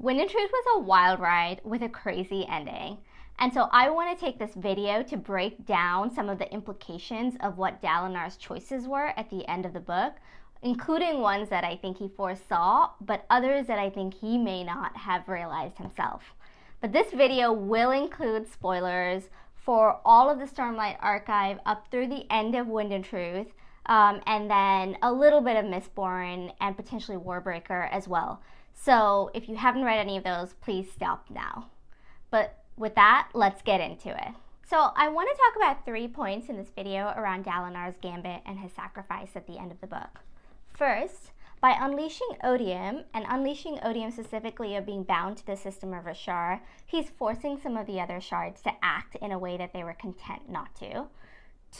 Wind and Truth was a wild ride with a crazy ending. And so I want to take this video to break down some of the implications of what Dalinar's choices were at the end of the book, including ones that I think he foresaw, but others that I think he may not have realized himself. But this video will include spoilers for all of the Stormlight Archive up through the end of Wind and Truth, and then a little bit of Mistborn and potentially Warbreaker as well. So if you haven't read any of those, please stop now. But with that, let's get into it. So I want to talk about 3 points in this video around Dalinar's gambit and his sacrifice at the end of the book. First, by unleashing odium, and unleashing odium specifically of being bound to the system of roshar, he's forcing some of the other shards to act in a way that they were content not to.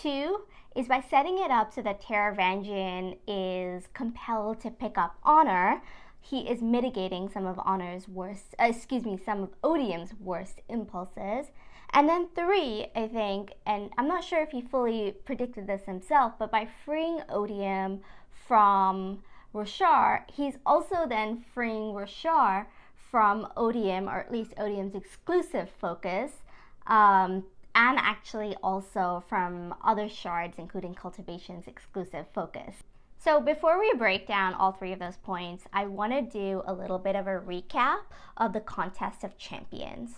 2 is by setting it up so that Taravangian is compelled to pick up honor, he is mitigating some of some of odium's worst impulses. And then 3, I think, and I'm not sure if he fully predicted this himself, but by freeing odium from roshar, he's also then freeing roshar from odium, or at least odium's exclusive focus, and actually also from other shards, including cultivation's exclusive focus. So before we break down all 3 of those points, I want to do a little bit of a recap of the contest of champions.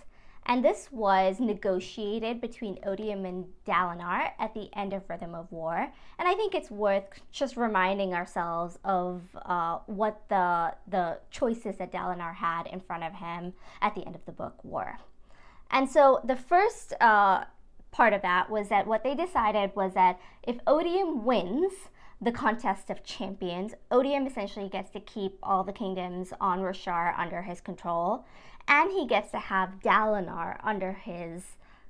And this was negotiated between Odium and Dalinar at the end of Rhythm of War. And I think it's worth just reminding ourselves of what the choices that Dalinar had in front of him at the end of the book were. And so the first part of that was that what they decided was that if Odium wins the contest of champions, Odium essentially gets to keep all the kingdoms on roshar under his control, and he gets to have Dalinar under his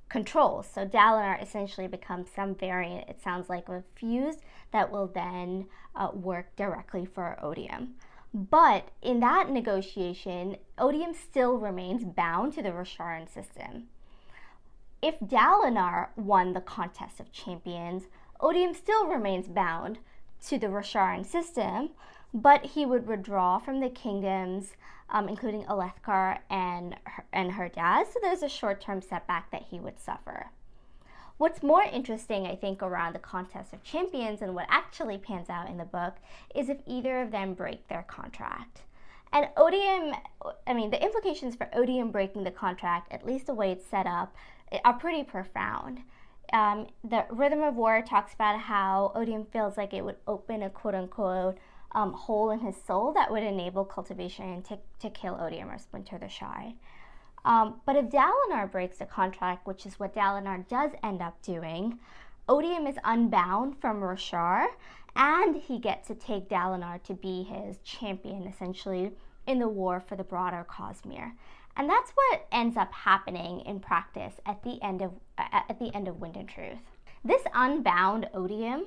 control. So Dalinar essentially becomes some variant, it sounds like, of fused that will then work directly for Odium. But in that negotiation, Odium still remains bound to the Rosharan system. If Dalinar won the contest of champions, Odium still remains bound to the Rosharan system, but he would withdraw from the kingdoms, including Alethkar and Herdaz, so there's a short-term setback that he would suffer. What's more interesting, I think, around the contest of champions and what actually pans out in the book is if either of them break their contract. And the implications for Odium breaking the contract, at least the way it's set up, are pretty profound. The Rhythm of War talks about how Odium feels like it would open a quote-unquote hole in his soul that would enable cultivation to kill Odium or splinter the Shai. But if Dalinar breaks the contract, which is what Dalinar does end up doing, Odium is unbound from roshar, and he gets to take Dalinar to be his champion, essentially, in the war for the broader cosmere. And that's what ends up happening in practice at the end of Wind and Truth. This unbound Odium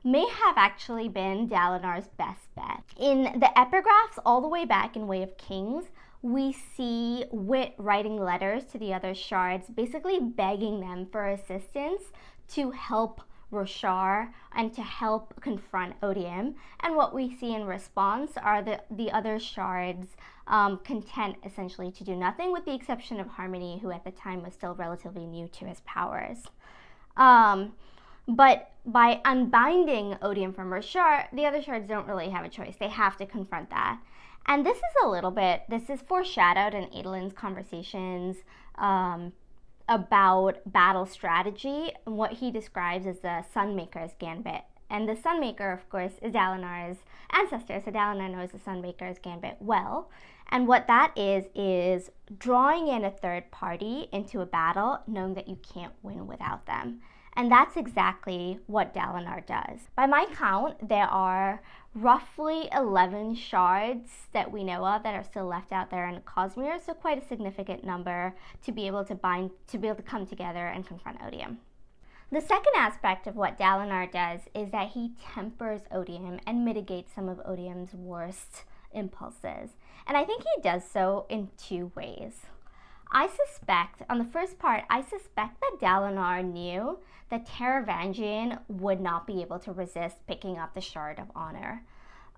may have actually been Dalinar's best bet. In the epigraphs all the way back in Way of Kings, we see Wit writing letters to the other shards, basically begging them for assistance to help roshar and to help confront Odium. And what we see in response are the other shards content essentially to do nothing, with the exception of Harmony, who at the time was still relatively new to his powers. But by unbinding Odium from roshar, the other shards don't really have a choice. They have to confront that. And this is foreshadowed in Adolin's conversations about battle strategy, and what he describes as the Sunmaker's gambit. And the Sunmaker, of course, is Dalinar's ancestor, so Dalinar knows the Sunmaker's gambit well. And what that is drawing in a third party into a battle, knowing that you can't win without them. And that's exactly what Dalinar does. By my count, there are roughly 11 shards that we know of that are still left out there in the cosmere, so quite a significant number to be able to come together and confront Odium. The second aspect of what Dalinar does is that he tempers Odium and mitigates some of Odium's worst impulses. And I think he does so in 2 ways. On the first part, I suspect that Dalinar knew that Taravangian would not be able to resist picking up the Shard of Honor.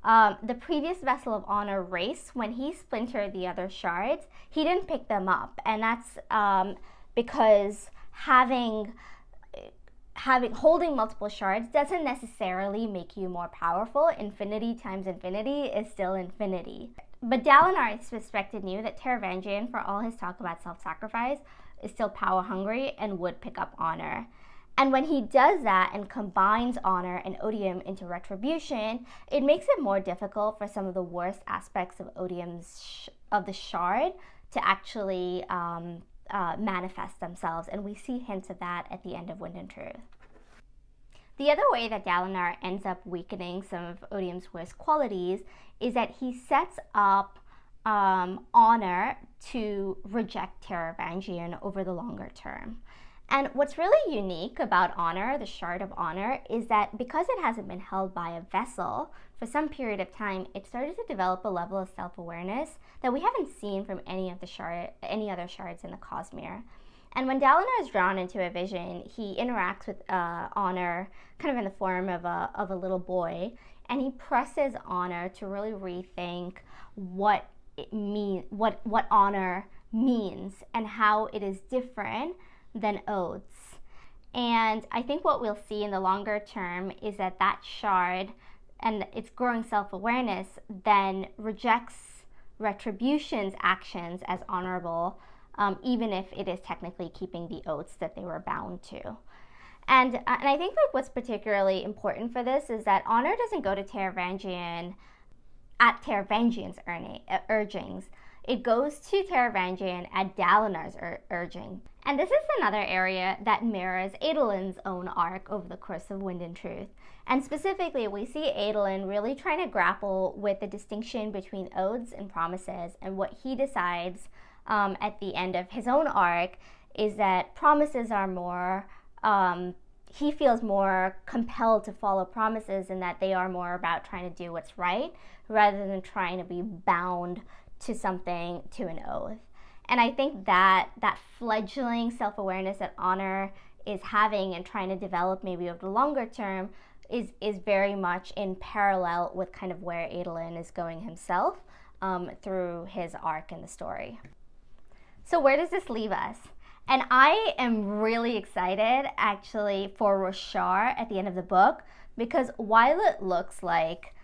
The previous Vessel of Honor race, when he splintered the other shards, he didn't pick them up, and that's because holding multiple shards doesn't necessarily make you more powerful. Infinity times infinity is still infinity. But Dalinar, I suspected, knew that Taravangian, for all his talk about self-sacrifice, is still power hungry and would pick up honor. And when he does that and combines honor and odium into retribution, it makes it more difficult for some of the worst aspects of odium's of the shard to actually manifest themselves, and we see hints of that at the end of Wind and Truth. The other way that Dalinar ends up weakening some of odium's worst qualities is that he sets up honor to reject Taravangian over the longer term. And what's really unique about honor, the Shard of Honor, is that because it hasn't been held by a vessel for some period of time, it started to develop a level of self-awareness that we haven't seen from any other shards in the cosmere. And when Dalinar is drawn into a vision, he interacts with honor kind of in the form of a little boy, and he presses honor to really rethink what honor means and how it is different than oaths. And I think what we'll see in the longer term is that shard and its growing self-awareness then rejects retribution's actions as honorable, even if it is technically keeping the oaths that they were bound to. And I think like what's particularly important for this is that honor doesn't go to Taravangian at Taravangian's urgings. It goes to Taravangian at Dalinar's urging. And this is another area that mirrors Adolin's own arc over the course of Wind and Truth. And specifically, we see Adolin really trying to grapple with the distinction between oaths and promises, and what he decides at the end of his own arc is that promises are more, he feels more compelled to follow promises, and that they are more about trying to do what's right rather than trying to be bound to something, to an oath. And I think that fledgling self-awareness that honor is having and trying to develop maybe over the longer term is very much in parallel with kind of where Adolin is going himself through his arc in the story. So where does this leave us? And I am really excited actually for roshar at the end of the book, because while it looks like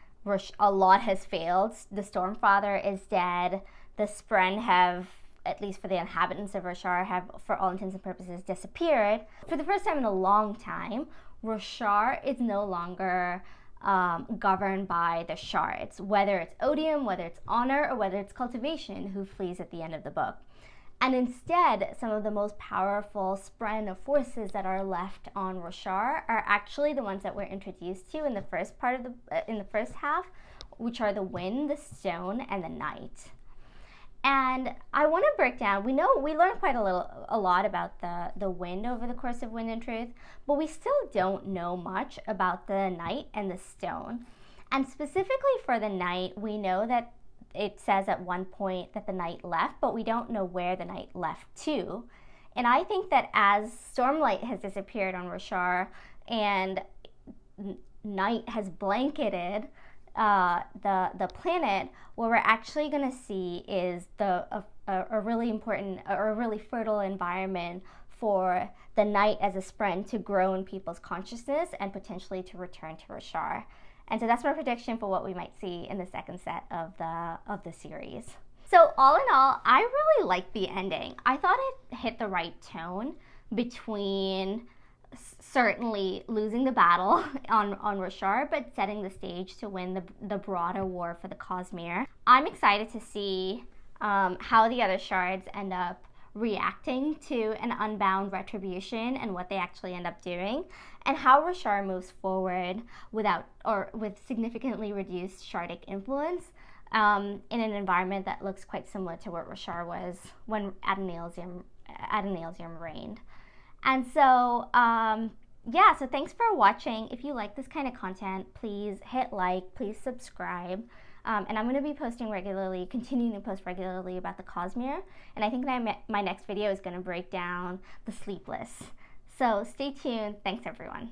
a lot has failed, the Stormfather is dead, the Spren have, at least for the inhabitants of roshar, have for all intents and purposes disappeared. For the first time in a long time, roshar is no longer governed by the shards, whether it's odium, whether it's honor, or whether it's cultivation, who flees at the end of the book. And instead, some of the most powerful spren of forces that are left on roshar are actually the ones that we're introduced to in the first part of in the first half, which are the wind, the stone, and the night. And I want to break down, we learned quite a lot about the wind over the course of Wind and Truth, but we still don't know much about the night and the stone. And specifically for the night, we know that it says at one point that the night left, but we don't know where the night left to. And I think that as Stormlight has disappeared on roshar and night has blanketed the planet, what we're actually going to see is a really important, or a really fertile environment for the night as a spren to grow in people's consciousness and potentially to return to roshar. And so that's my prediction for what we might see in the second set of the series. So all in all, I really liked the ending. I thought it hit the right tone between certainly losing the battle on roshar, but setting the stage to win the broader war for the cosmere. I'm excited to see how the other shards end up reacting to an unbound retribution and what they actually end up doing, and how roshar moves forward with significantly reduced shardic influence in an environment that looks quite similar to what roshar was when Adonilzium reigned. And so so thanks for watching. If you like this kind of content, please hit like, please subscribe. And I'm going to be posting regularly, continuing to post regularly about the cosmere. And I think that my next video is going to break down the sleepless. So stay tuned. Thanks, everyone.